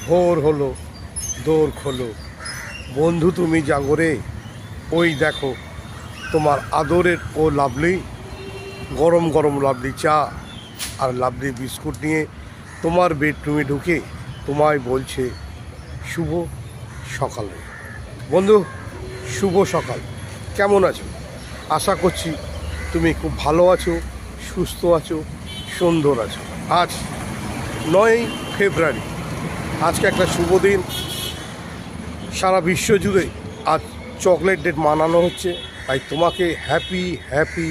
ভোর হলো, দোর খোলো, বন্ধু তুমি জাগরে। ওই দেখো তোমার আদরের ও লাভলি, গরম গরম লাভলি চা আর লাভলি বিস্কুট নিয়ে তোমার বেডরুমে ঢুকে তোমায় বলছে শুভ সকাল। বন্ধু, শুভ সকাল। কেমন আছো? আশা করছি তুমি খুব ভালো আছো, সুস্থ আছো, সুন্দর আছো। আজ 9ই ফেব্রুয়ারি, আজকে একটা শুভ দিন। সারা বিশ্ব জুড়ে আজ চকলেট ডে মানানো হচ্ছে, তাই তোমাকে happy happy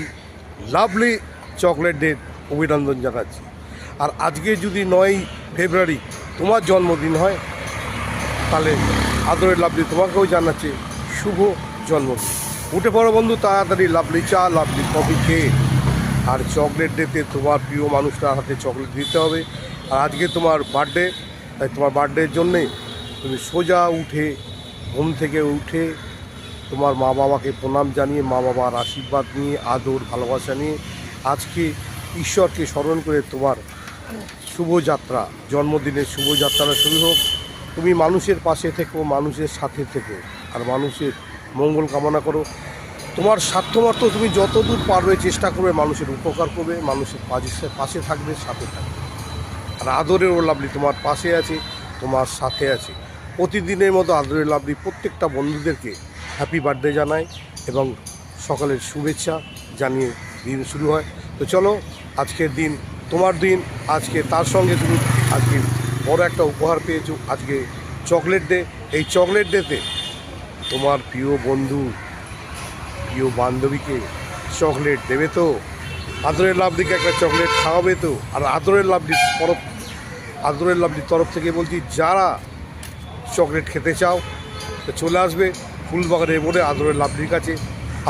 lovely chocolate day অভিনন্দন জানাচ্ছি। আর আজকে যদি 9ই ফেব্রুয়ারি তোমার জন্মদিন হয়, তাহলে আদরের লাভলি তোমাকেও জানাচ্ছে শুভ জন্মদিন। উঠে পড়ো বন্ধু, তাড়াতাড়ি লাভলি চা, লাভলি কফি খেয়ে। আর চকলেট ডেতে তোমার প্রিয় মানুষটার হাতে চকলেট দিতে হবে। আর আজকে তোমার বার্থডে, তাই তোমার বার্থডের জন্যে তুমি সোজা উঠে, ঘুম থেকে উঠে তোমার মা বাবাকে প্রণাম জানিয়ে, মা বাবার আশীর্বাদ নিয়ে, আদর ভালোবাসা নিয়ে আজকে ঈশ্বরকে স্মরণ করে তোমার শুভযাত্রা, জন্মদিনের শুভযাত্রা শুরু হোক। তুমি মানুষের পাশে থেকো, মানুষের সাথে থেকো, আর মানুষের মঙ্গল কামনা করো। তোমার স্বার্থমার্থ তুমি যতদূর পারবে চেষ্টা করবে, মানুষের উপকার করবে, মানুষের পাশে থাকবে, সাথে থাকবে। আর আদরের ও লাভলি তোমার পাশে আছে, তোমার সাথে আছে। প্রতিদিনের মতো আদরের লাভলি প্রত্যেকটা বন্ধুদেরকে হ্যাপি বার্থডে জানায় এবং সকালের শুভেচ্ছা জানিয়ে দিন শুরু হয়। তো চলো, আজকের দিন তোমার দিন, আজকে তার সঙ্গে তুমি আজকে বড় একটা উপহার পেয়েছো, আজকে চকলেট ডে। এই চকলেট ডেতে তোমার প্রিয় বন্ধু, প্রিয় বান্ধবীকে চকলেট দেবে তো? আদরের লাভলিকে একটা চকলেট খাওয়াবে তো? আর আদরের লাভলির তরফ থেকে বলছি, যারা চকলেট খেতে চাও তো চলে আসবে ফুলবাগানের মোড়ে আদরের লাভলির কাছে।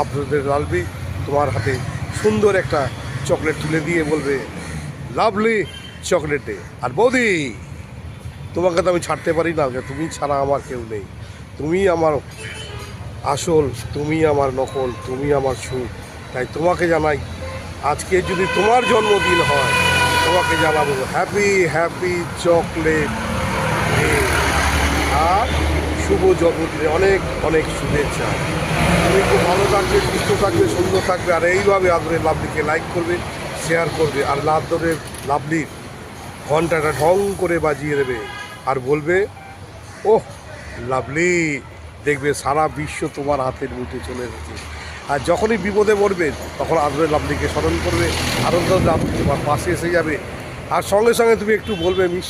আপনাদের লাভলি তোমার হাতে সুন্দর একটা চকলেট তুলে দিয়ে বলবে লাভলি চকলেট ডে। আর বৌদি, তোমাকে তো আমি ছাড়তে পারি না, তুমি ছাড়া আমার কেউ নেই। তুমি আমার আসল, তুমি আমার নকল, তুমি আমার সুখ। তাই তোমাকে জানাই, আজকে যদি তোমার জন্মদিন হয়, তোমাকে জানাবো হ্যাপি হ্যাপি চকলেট ডে। আর শুভ জন্মদিনে অনেক অনেক শুভেচ্ছা। তুমি খুব ভালো থাকবে, সুস্থ থাকবে, সুন্দর থাকবে। আর এইভাবে আদরের লাভলিকে লাইক করবে, শেয়ার করবে। আর আদরের লাভলির ঘন্টাটা ঢং করে বাজিয়ে দেবে আর বলবে ওহ লাভলি। দেখবে সারা বিশ্ব তোমার হাতের মুঠে চলে এসেছে। আর যখনই বিপদে পড়বে, তখন আদরের লাভলিকে স্মরণ করবে, আনন্দ লাভলি তোমার পাশে এসে যাবে। আর সঙ্গে সঙ্গে তুমি একটু বলবে মিস